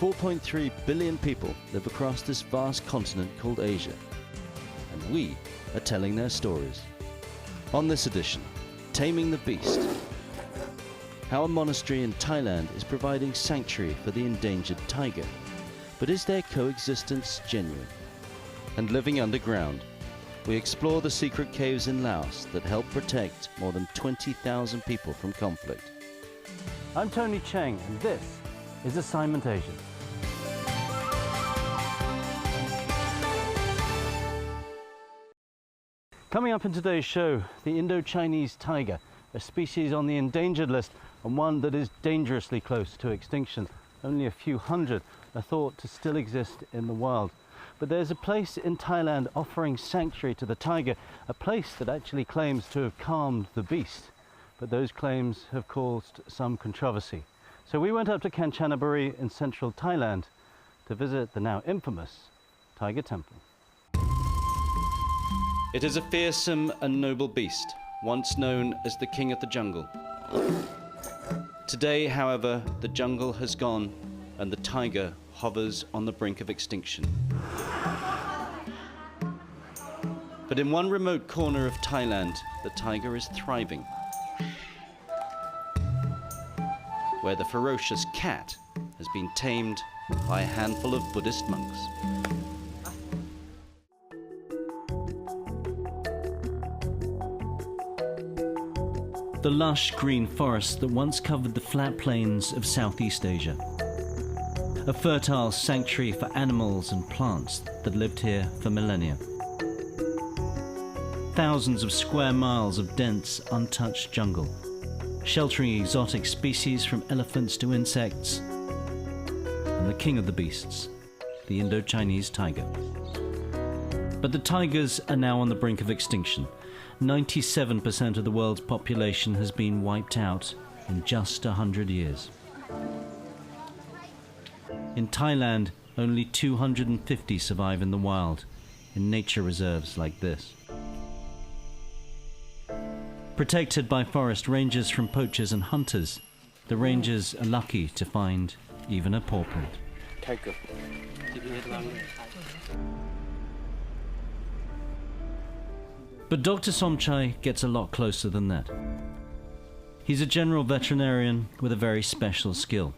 4.3 billion people live across this vast continent called Asia, and we are telling their stories. On this edition, Taming the Beast, how a monastery in Thailand is providing sanctuary for the endangered tiger. But is their coexistence genuine? And living underground, we explore the secret caves in Laos that help protect more than 20,000 people from conflict. I'm Tony Cheng, and this is Assignment Asia. Coming up in today's show, the Indo-Chinese tiger, a species on the endangered list and one that is dangerously close to extinction. Only a few hundred are thought to still exist in the wild. But there's a place in Thailand offering sanctuary to the tiger, a place that actually claims to have calmed the beast. But those claims have caused some controversy. So we went up to Kanchanaburi in central Thailand to visit the now infamous Tiger Temple. It is a fearsome and noble beast, once known as the king of the jungle. Today, however, the jungle has gone and the tiger hovers on the brink of extinction. But in one remote corner of Thailand, the tiger is thriving, where the ferocious cat has been tamed by a handful of Buddhist monks. The lush green forest that once covered the flat plains of Southeast Asia. A fertile sanctuary for animals and plants that lived here for millennia. Thousands of square miles of dense, untouched jungle, sheltering exotic species from elephants to insects, and the king of the beasts, the Indo-Chinese tiger. But the tigers are now on the brink of extinction. 97% of the world's population has been wiped out in just 100 years. In Thailand, only 250 survive in the wild, in nature reserves like this. Protected by forest rangers from poachers and hunters, the rangers are lucky to find even a paw print. Tiger. But Dr. Somchai gets a lot closer than that. He's a general veterinarian with a very special skill.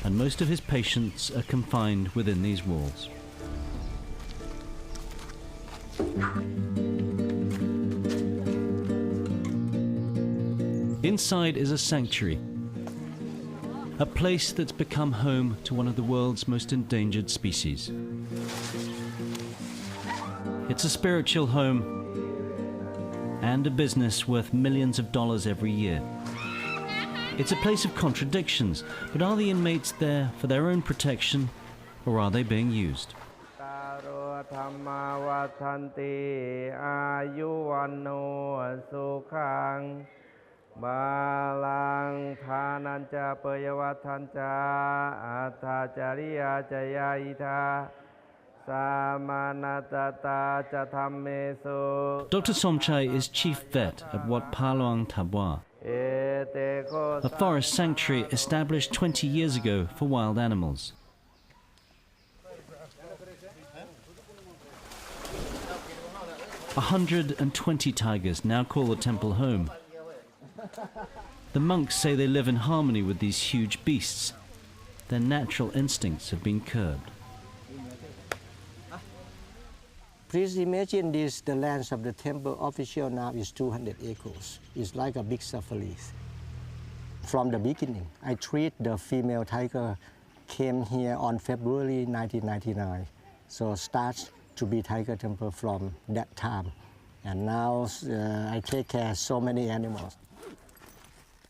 And most of his patients are confined within these walls. Inside is a sanctuary, a place that's become home to one of the world's most endangered species. It's a spiritual home and a business worth millions of dollars every year. It's a place of contradictions, but are the inmates there for their own protection, or are they being used? Dr. Somchai is chief vet at Wat Phaluang Thabwa, a forest sanctuary established 20 years ago for wild animals. A 120 tigers now call the temple home. The monks say they live in harmony with these huge beasts. Their natural instincts have been curbed. Please imagine this, the lands of the temple official now is 200 acres. It's like a big safari. From the beginning, I treat the female tiger came here on February 1999. So starts to be Tiger Temple from that time. And now I take care of so many animals.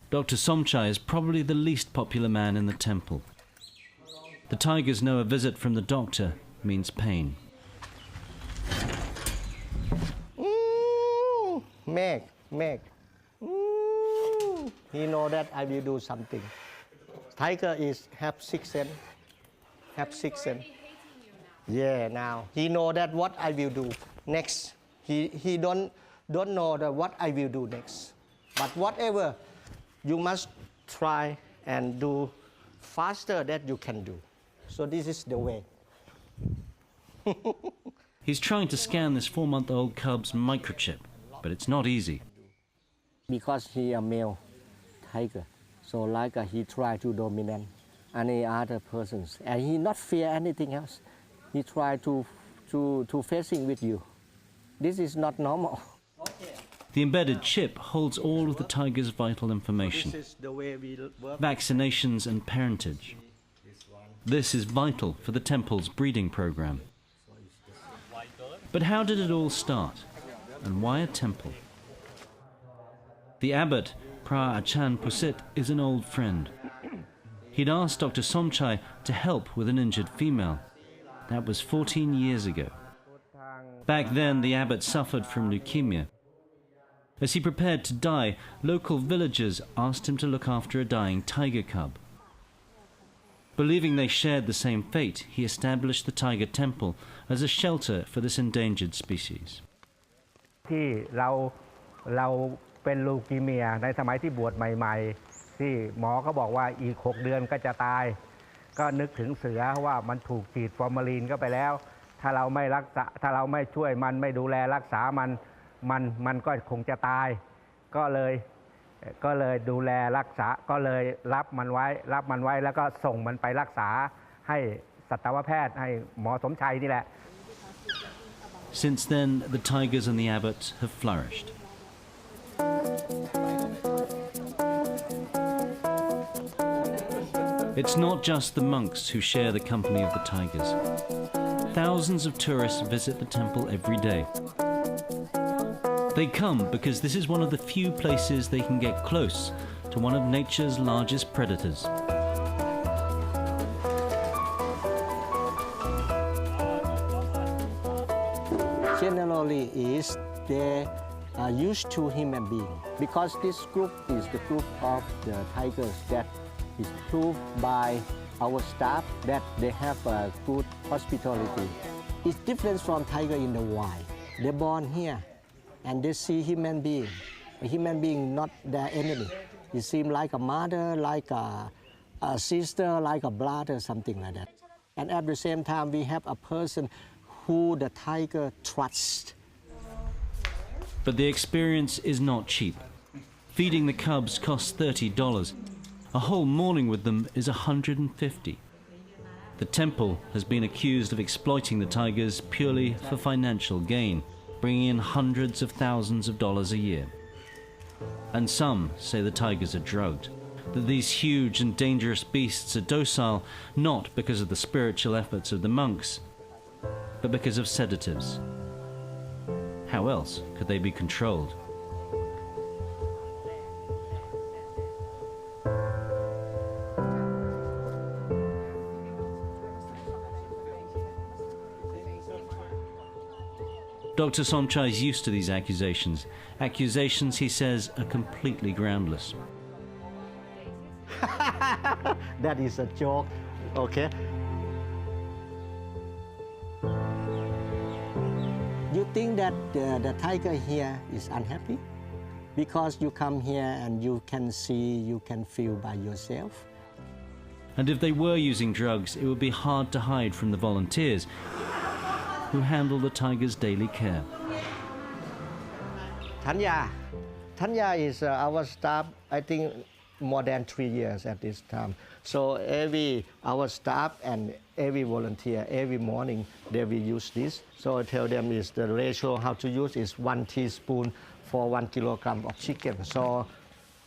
Dr. Somchai is probably the least popular man in the temple. The tigers know a visit from the doctor means pain. Meg. He know that I will do something. Tiger have sixth sense. Yeah, now he know that what I will do next. He don't know that what I will do next. But whatever, you must try and do faster that you can do. So this is the way. He's trying to scan this 4-month-old cub's microchip, but it's not easy. Because he a male tiger, so like he try to dominate any other persons, and he not fear anything else. He try to facing with you. This is not normal. The embedded chip holds all of the tiger's vital information, This is the way we work. vaccinations and parentage. This is vital for the temple's breeding program. But how did it all start? And why a temple? The abbot, Pra Achan Pusit, is an old friend. He'd asked Dr. Somchai to help with an injured female. That was 14 years ago. Back then, the abbot suffered from leukemia. As he prepared to die, local villagers asked him to look after a dying tiger cub. Believing they shared the same fate, he established the Tiger Temple as a shelter for this endangered species. ที่เราเป็นลูคีเมียในสมัยที่บวชใหม่ๆที่หมอเขาบอกว่าอีก6 เดือนก็จะตายก็นึกถึงเสือว่ามันถูกฉีดฟอร์มาลีนเข้าไปแล้วถ้าเราไม่รักษาถ้าเราไม่ช่วยมันไม่ดูแลรักษามันก็คงจะตายก็เลยดูแลรักษาก็เลยรับมันไว้แล้วก็ส่งมันไปรักษาให้สัตวแพทย์ให้หมอสมชัยนี่แหละ Since then, the tigers and the abbot have flourished. It's not just the monks who share the company of the tigers. Thousands of tourists visit the temple every day. They come because this is one of the few places they can get close to one of nature's largest predators. Generally is they are used to human being because this group is the group of the tigers that is proved by our staff that they have a good hospitality. It's different from tiger in the wild. They're born here and they see human being. A human being not their enemy. It seems like a mother, like a sister, like a brother, something like that. And at the same time, we have a person who the tiger trusts. But the experience is not cheap. Feeding the cubs costs $30. A whole morning with them is $150. The temple has been accused of exploiting the tigers purely for financial gain, bringing in hundreds of thousands of dollars a year. And some say the tigers are drugged, that these huge and dangerous beasts are docile not because of the spiritual efforts of the monks, but because of sedatives. How else could they be controlled? Dr. Somchai is used to these accusations. Accusations, he says, are completely groundless. That is a joke, okay? You think that the tiger here is unhappy? Because you come here and you can see, you can feel by yourself. And if they were using drugs, it would be hard to hide from the volunteers who handle the tiger's daily care. Tanya is our staff, I think, more than 3 years at this time. So our staff and every volunteer, every morning, they will use this. So I tell them is the ratio how to use is 1 teaspoon for 1 kilogram of chicken. So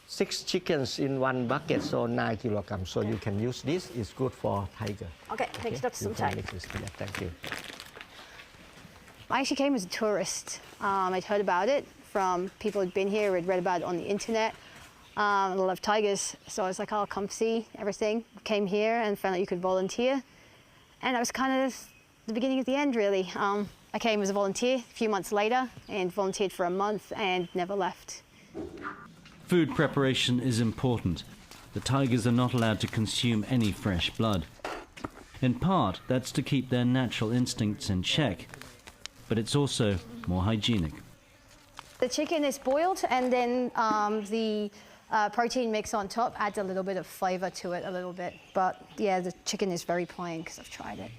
6 chickens in 1 bucket, so 9 kilograms. So you can use this. It's good for tiger. Okay, thanks, Dr. Somchai. Thank you. I actually came as a tourist. I'd heard about it from people who'd been here, had read about it on the internet. A lot of tigers, so I was like, I'll come see everything. Came here and found out you could volunteer. And that was kind of the beginning of the end, really. I came as a volunteer a few months later and volunteered for a month and never left. Food preparation is important. The tigers are not allowed to consume any fresh blood. In part, that's to keep their natural instincts in check, but it's also more hygienic. The chicken is boiled and then the Protein mix on top adds a little bit of flavor to it, a little bit. But yeah, the chicken is very plain because I've tried it.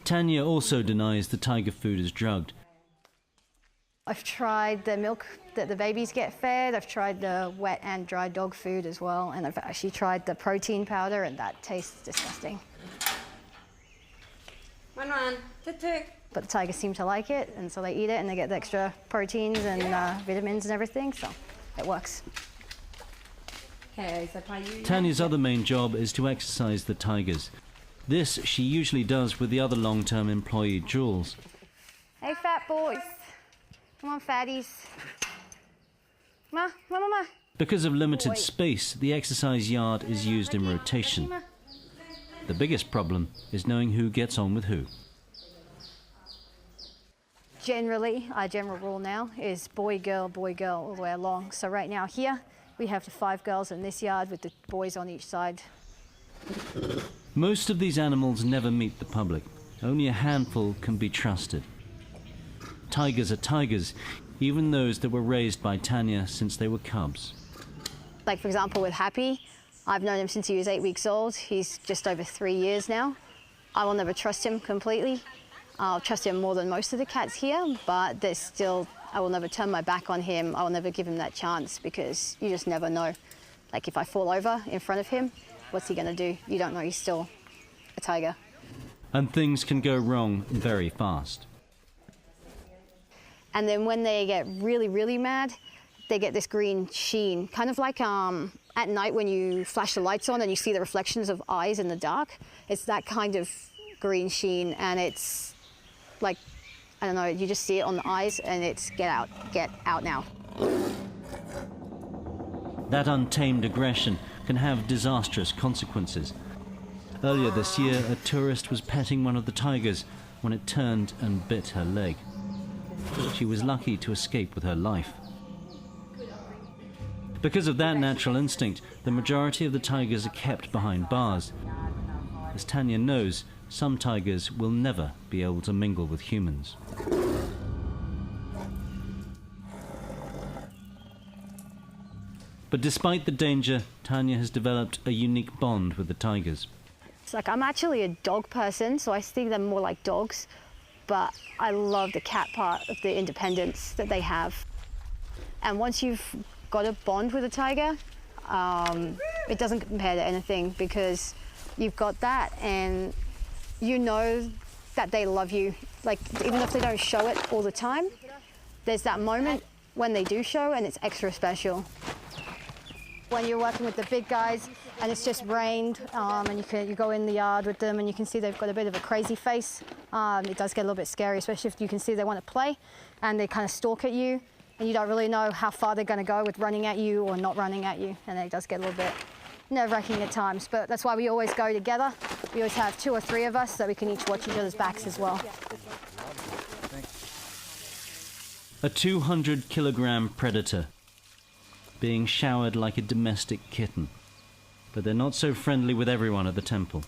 Tanya also denies the tiger food is drugged. I've tried the milk that the babies get fed. I've tried the wet and dry dog food as well. And I've actually tried the protein powder, and that tastes disgusting. But the tigers seem to like it, and so they eat it, and they get the extra proteins and vitamins and everything, so it works. Tanya's other main job is to exercise the tigers. This she usually does with the other long-term employee, Jules. Hey, fat boys. Come on, fatties. Ma. Because of limited space, the exercise yard is used in rotation. The biggest problem is knowing who gets on with who. Generally, our general rule now is boy, girl, all the way along. So right now here, we have the 5 girls in this yard with the boys on each side. Most of these animals never meet the public. Only a handful can be trusted. Tigers are tigers, even those that were raised by Tanya since they were cubs. Like, for example, with Happy, I've known him since he was 8 weeks old. He's just over 3 years now. I will never trust him completely. I'll trust him more than most of the cats here, but there's still, I will never turn my back on him. I will never give him that chance because you just never know. Like, if I fall over in front of him, what's he gonna do? You don't know, he's still a tiger. And things can go wrong very fast. And then when they get really, really mad, they get this green sheen, kind of like at night when you flash the lights on and you see the reflections of eyes in the dark. It's that kind of green sheen, and it's like, I don't know, you just see it on the eyes and it's get out now. That untamed aggression can have disastrous consequences. Earlier this year, a tourist was petting one of the tigers when it turned and bit her leg. She was lucky to escape with her life. Because of that natural instinct, the majority of the tigers are kept behind bars. As Tanya knows, some tigers will never be able to mingle with humans. But despite the danger, Tanya has developed a unique bond with the tigers. It's like, I'm actually a dog person, so I see them more like dogs, but I love the cat part of the independence that they have. And once you've got a bond with a tiger, it doesn't compare to anything, because you've got that and you know that they love you. Like, even if they don't show it all the time, there's that moment when they do show, and it's extra special. When you're working with the big guys and it's just rained, and you go in the yard with them and you can see they've got a bit of a crazy face, it does get a little bit scary, especially if you can see they want to play and they kind of stalk at you and you don't really know how far they're going to go with running at you or not running at you, and it does get a little bit nerve-wracking at times, but that's why we always go together. We always have 2 or 3 of us so we can each watch each other's backs as well. A 200-kilogram predator being showered like a domestic kitten. But they're not so friendly with everyone at the temple.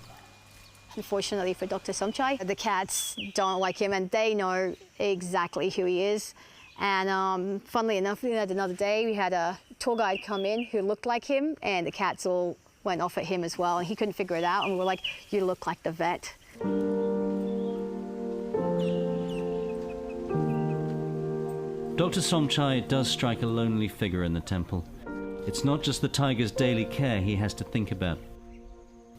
Unfortunately for Dr. Somchai, the cats don't like him and they know exactly who he is. And funnily enough, another day we had a tour guide come in who looked like him, and the cats all went off at him as well, and he couldn't figure it out, and we were like, you look like the vet. Dr. Somchai does strike a lonely figure in the temple. It's not just the tiger's daily care he has to think about.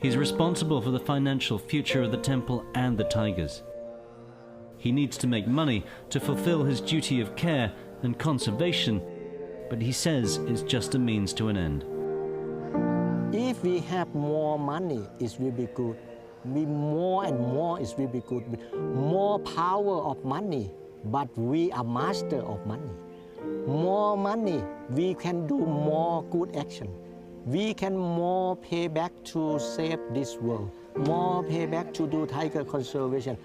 He's responsible for the financial future of the temple and the tigers. He needs to make money to fulfill his duty of care and conservation, but he says it's just a means to an end. If we have more money, it will be good. More and more, it will be good. More power of money, but we are master of money. More money, we can do more good action. We can more pay back to save this world. More pay back to do tiger conservation.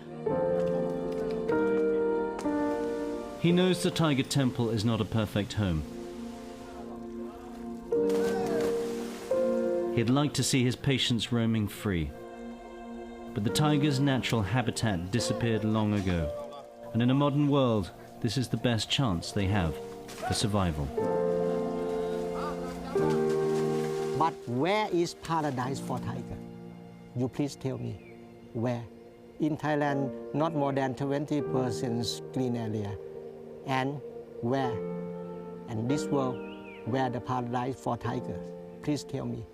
He knows the Tiger Temple is not a perfect home. He'd like to see his patients roaming free. But the tiger's natural habitat disappeared long ago. And in a modern world, this is the best chance they have for survival. But where is paradise for tiger? You please tell me, where? In Thailand, not more than 20% clean area. And where? And this world, where the paradise for tigers? Please tell me.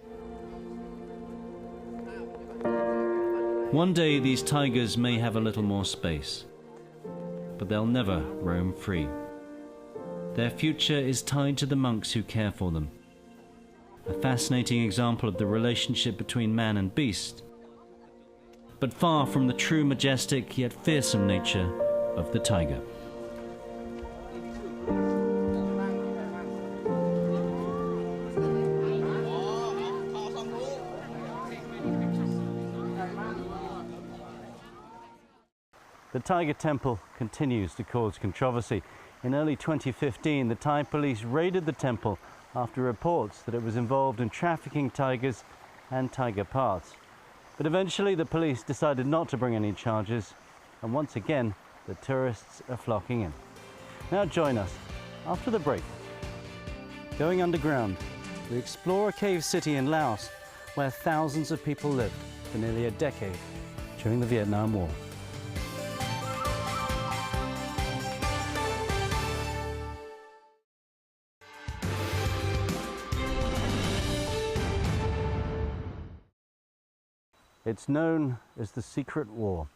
One day these tigers may have a little more space, but they'll never roam free. Their future is tied to the monks who care for them. A fascinating example of the relationship between man and beast, but far from the true majestic yet fearsome nature of the tiger. The Tiger Temple continues to cause controversy. In early 2015, the Thai police raided the temple after reports that it was involved in trafficking tigers and tiger parts. But eventually the police decided not to bring any charges, and once again the tourists are flocking in. Now join us after the break. Going underground, we explore a cave city in Laos where thousands of people lived for nearly a decade during the Vietnam War. It's known as the Secret War,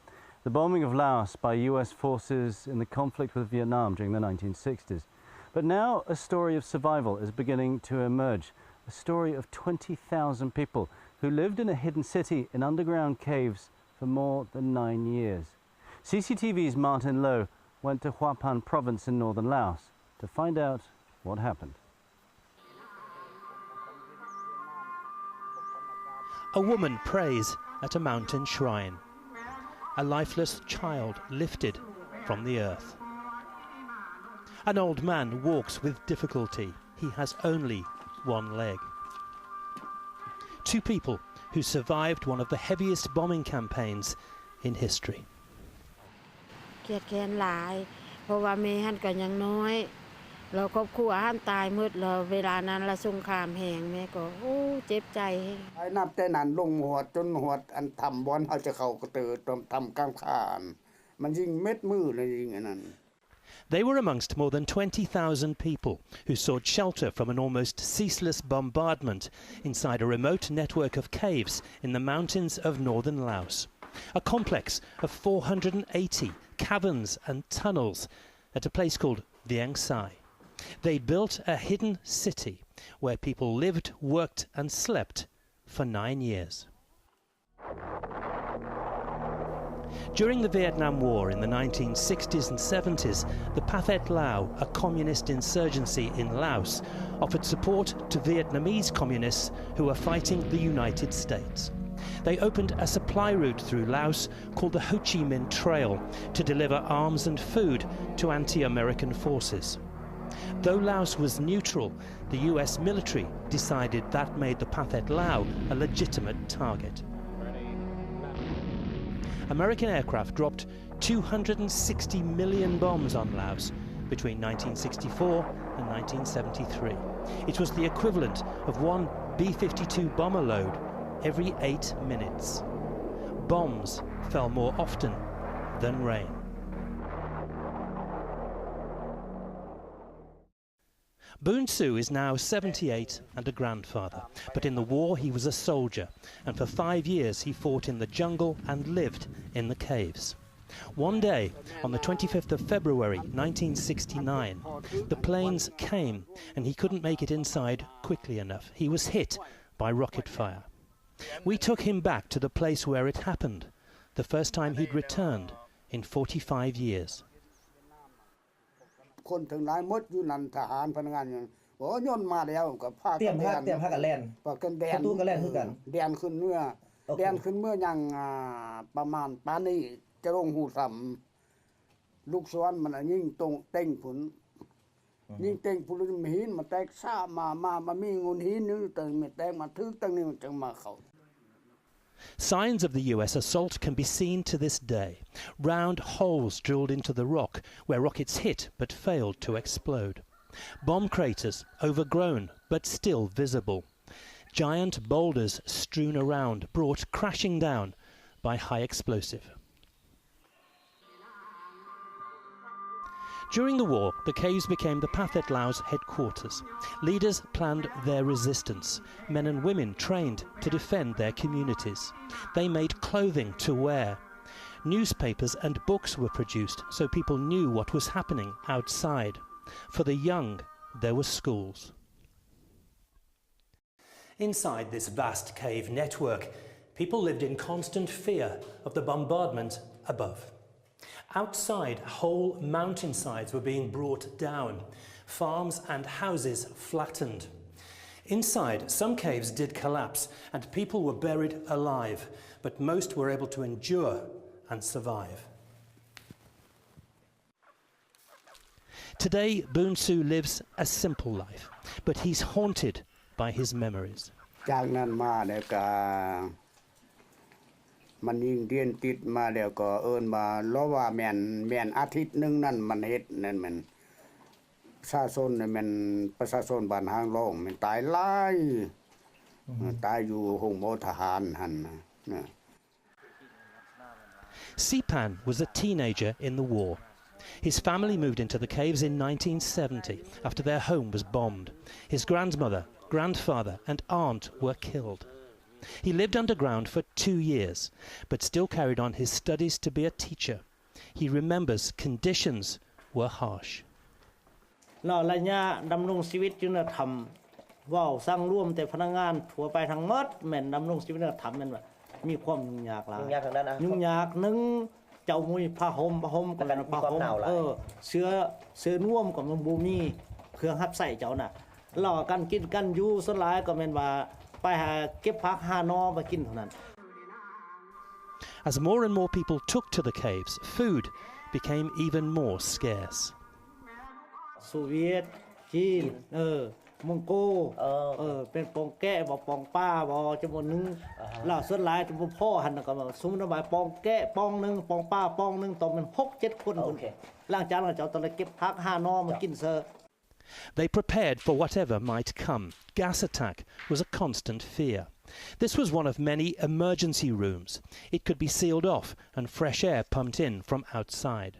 the bombing of Laos by US forces in the conflict with Vietnam during the 1960s. But now a story of survival is beginning to emerge, a story of 20,000 people who lived in a hidden city in underground caves for more than 9 years. CCTV's Martin Low went to Hua Pan province in northern Laos to find out what happened. A woman prays at a mountain shrine. A lifeless child lifted from the earth. An old man walks with difficulty. He has only one leg. Two people who survived one of the heaviest bombing campaigns in history. เครียดแค้นหลายเพราะว่าแม่หันก็ยังน้อยเราครอบครัวหันตายหมดแล้วเวลานั้นละสงครามแห้งแม่ก็โอ้เจ็บใจ ไอ้นับแต่นั้นลงหัวจนหัวอันทำบอลเฮาจะเข้ากระเตือทำกลางคานมันยิงเม็ดมือเลยยิงอันนั้น They were amongst more than 20,000 people who sought shelter from an almost ceaseless bombardment inside a remote network of caves in the mountains of northern Laos. A complex of 480 caverns and tunnels at a place called Vieng Sai. They built a hidden city where people lived, worked and slept for 9 years. During the Vietnam War in the 1960s and 70s, the Pathet Lao, a communist insurgency in Laos, offered support to Vietnamese communists who were fighting the United States. They opened a supply route through Laos called the Ho Chi Minh Trail to deliver arms and food to anti-American forces. Though Laos was neutral, the US military decided that made the Pathet Lao a legitimate target. American aircraft dropped 260 million bombs on Laos between 1964 and 1973. It was the equivalent of one B-52 bomber load every 8 minutes. Bombs fell more often than rain. Boon Sue is now 78 and a grandfather, but in the war he was a soldier, and for 5 years he fought in the jungle and lived in the caves. One day, on the 25th of February 1969, the planes came and he couldn't make it inside quickly enough. He was hit by rocket fire. We took him back to the place where it happened, the first time he'd returned in 45 years. คนถึงหลายมดอยู่นั่นทหารพนักงานอย่างโอ้ย่นมาแล้วก็พากัน เตรียมพากันแล่น พากันแดน ประตูก็แล่นคือกัน แดนขึ้นเมื่อแดนขึ้นเมื่อยังประมาณปานนี้จะลงหูสำลูกศรมันยิ่งตรงเต็งผุนยิ่งเต็งผุนมีหินมาแตกซ่ามามีงูหินนึงแต่ไม่แตกมาทึกตั้งนี้มันจึงมาเข้า Signs of the US assault can be seen to this day. Round holes drilled into the rock where rockets hit but failed to explode. Bomb craters, overgrown but still visible. giant boulders strewn around, brought crashing down by high explosive. During the war, the caves became the Pathet Lau's headquarters. Leaders planned their resistance. Men and women trained to defend their communities. They made clothing to wear. Newspapers and books were produced so people knew what was happening outside. For the young, there were schools. Inside this vast cave network, people lived in constant fear of the bombardment above. Outside, whole mountainsides were being brought down, farms and houses flattened. Inside, some caves did collapse and people were buried alive, but most were able to endure and survive. Today, Boon Su lives a simple life, but he's haunted by his memories. จากนั้นมาแล้วก็มันยิงเรียนติดมาแล้วก็เอิ้นมาล้อว่าแม่นอาทิตย์นึงนั่นมันเฮ็ดนั่นมันประชาชนนี่มันประชาชนบ้านหางร้องมันตายหลายตายอยู่โรงหมอทหารหั่นนะ Sipan was a teenager in the war. His family moved into the caves in 1970 after their home was bombed. His grandmother, grandfather and aunt were killed. He lived underground for 2 years, but still carried on his studies to be a teacher. He remembers conditions were harsh. แล้วระยะดำรงชีวิตอยู่ในธรรมว่าวสร้างร่วมแต่พนักงานทั่วไปทั้งหมดแม่นดำรงชีวิตในธรรมแม่นว่ามีความยุ่งยากหลายยุ่งยากทางด้านยุ่งยากนึงเจ้ามุ้ยผ้าห่มกันผ้าห่มเสื้อน่วมก็มันบ่มีเครื่องรับใส่เจ้าน่ะแล้วกันกินกันอยู่ส่วนหลายก็แม่นว่าไปหาเก็บผักหาหน่อมากินเท่านั้น As more and more people took to the caves, food became even more scarce. โซเวียตจีนมองโกเป็นปองแก้บ่ปองป้าบ่จำนวนนึงแล้วส่วนหลายจะบ่พอหั่นก็สมมุติว่าปองแก้ปองนึงปองป้าปองนึงต้องมัน 6-7 คนหลังจากนั้นเจ้าต้องเก็บผักหาหน่อมากินเซอ They prepared for whatever might come. Gas attack was a constant fear. This was one of many emergency rooms. It could be sealed off and fresh air pumped in from outside.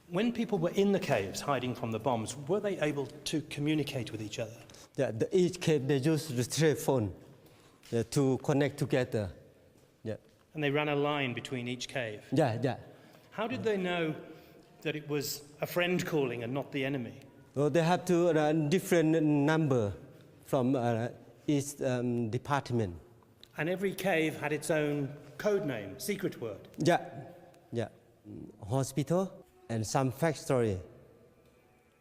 When people were in the caves hiding from the bombs, were they able to communicate with each other? Yeah, each cave they used the telephone to connect together. Yeah. And they ran a line between each cave? Yeah. How did they know that it was a friend calling and not the enemy? Well, they have to different number from each department. And every cave had its own code name, secret word? Yeah. Hospital and some factory,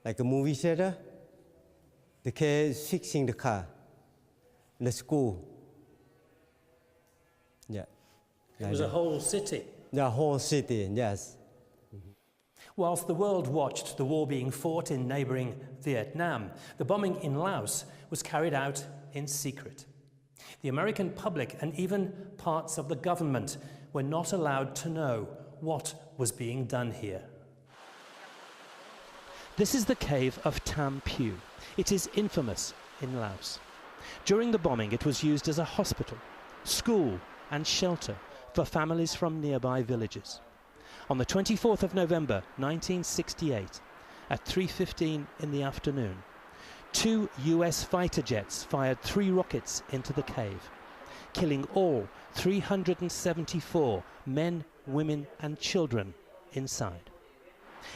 like a movie theater, the cave fixing the car, the school. Yeah. It was a whole city? The whole city, yes. Whilst the world watched the war being fought in neighbouring Vietnam, the bombing in Laos was carried out in secret. The American public and even parts of the government were not allowed to know what was being done here. This is the cave of Tam Pyu. It is infamous in Laos. During the bombing, it was used as a hospital, school and shelter for families from nearby villages. On the 24th of November 1968, at 3:15 in the afternoon, 2 US fighter jets fired 3 rockets into the cave, killing all 374 men, women and children inside.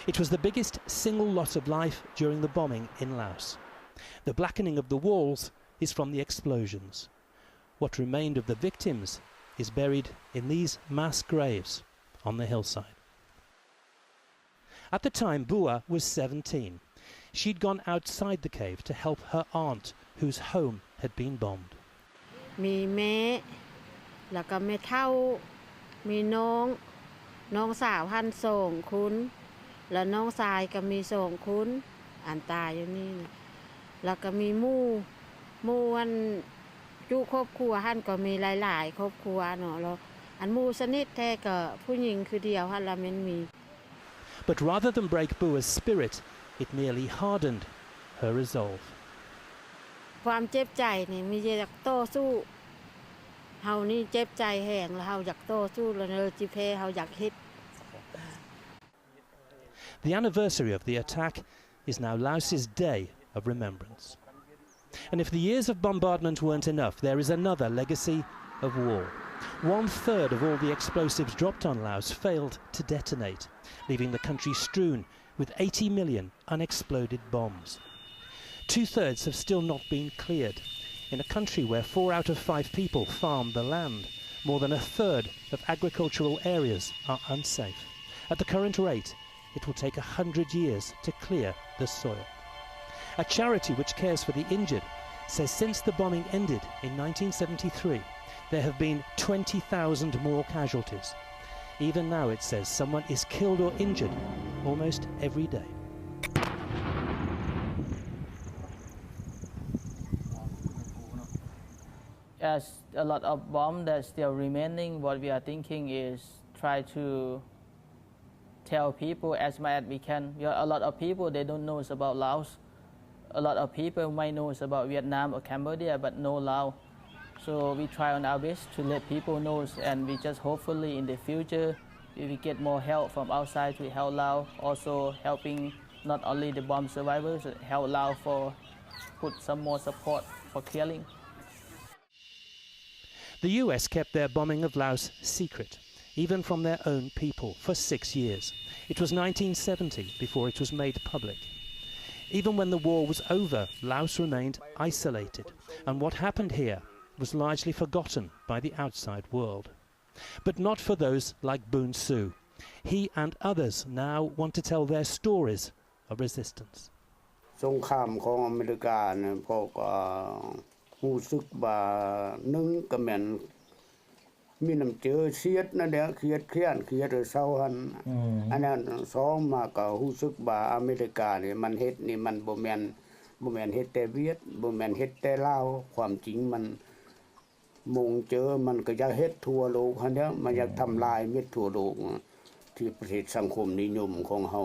It was the biggest single loss of life during the bombing in Laos. The blackening of the walls is from the explosions. What remained of the victims is buried in these mass graves on the hillside. At the time, Bua was 17. She'd gone outside the cave to help her aunt, whose home had been bombed. มีแม่แล้วก็แม่เฒ่ามีน้องสาวหัน2คนแล้วน้องชายก็มี2คนอันตายอยู่นี่แล้วก็มีหมู่อันอยู่ครอบครัวหันก็มีหลายๆครอบครัวเนาะแล้วอันหมู่สนิทแท้ก็ผู้หญิงคือเดียวหันละแม่นมี But rather than break Bua's spirit, it merely hardened her resolve. ความเจ็บใจนี่มีอยากต่อสู้เฮานี่เจ็บใจแห้งแล้วเฮาอยากต่อสู้แล้วเลยจิเพเฮาอยากเฮ็ด The anniversary of the attack is now Laos's Day of Remembrance. And if the years of bombardment weren't enough, there is another legacy of war. 1/3 of all the explosives dropped on Laos failed to detonate, leaving the country strewn with 80 million unexploded bombs. 2/3 have still not been cleared. In a country where 4 out of 5 people farm the land, more than 1/3 of agricultural areas are unsafe. At the current rate, it will take 100 years to clear the soil. A charity which cares for the injured says since the bombing ended in 1973, there have been 20,000 more casualties. Even now, it says, someone is killed or injured almost every day. As a lot of bombs that's still remaining, what we are thinking is try to tell people as much as we can. A lot of people, they don't know about Laos. A lot of people might know about Vietnam or Cambodia, but no Laos. So we try on our best to let people know, and we just hopefully in the future we will get more help from outside to help Laos. Also helping not only the bomb survivors, help Laos for put some more support for clearing. The US kept their bombing of Laos secret, even from their own people, for 6 years. It was 1970 before it was made public. Even when the war was over, Laos remained isolated, and what happened here was largely forgotten by the outside world. But not for those like Boon Sue. He and others now want to tell their stories of resistance. สงครามของอเมริกาเนี่ยพวกรู้สึกว่าหนึ่งก็แม่นมีน้ำเจอเสียดนั่นแหละเครียดเศร้าหันอันนั้นสองมาก็รู้สึกว่าอเมริกาเนี่ยมันเฮ็ดนี่มันบ่แม่นเฮ็ดแต่เวียดบ่แม่นเฮ็ดแต่ลาวความจริงมันมงเจอมันก็อยากเฮ็ดทั่วโลกหั่นเด้อมันอยากทำลายเม็ดทั่วโลกที่ประเทศสังคมนิยมของเฮา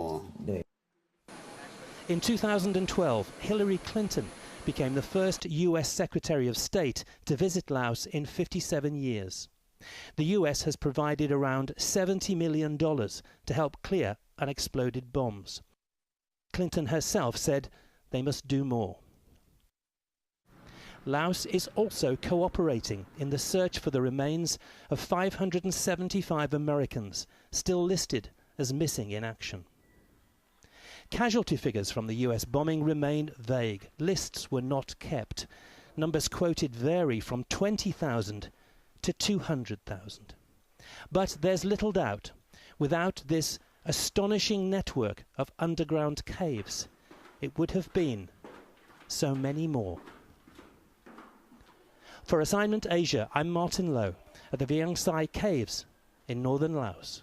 In 2012, Hillary Clinton became the first US Secretary of State to visit Laos in 57 years. The US has provided around $70 million to help clear unexploded bombs. Clinton herself said they must do more. Laos is also cooperating in the search for the remains of 575 Americans still listed as missing in action. Casualty figures from the US bombing remain vague. Lists were not kept. Numbers quoted vary from 20,000 to 200,000. But there's little doubt, without this astonishing network of underground caves, it would have been so many more. For Assignment Asia, I'm Martin Lowe at the Vieng Sai Caves in northern Laos.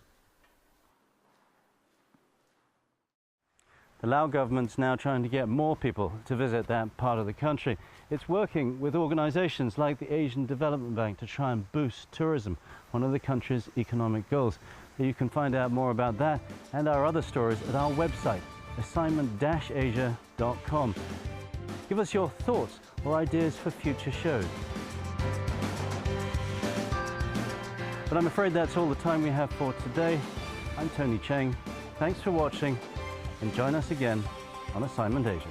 The Lao government's now trying to get more people to visit that part of the country. It's working with organisations like the Asian Development Bank to try and boost tourism, one of the country's economic goals. You can find out more about that and our other stories at our website, assignment-asia.com. Give us your thoughts or ideas for future shows. But I'm afraid that's all the time we have for today. I'm Tony Cheng. Thanks for watching, and join us again on Assignment Asia.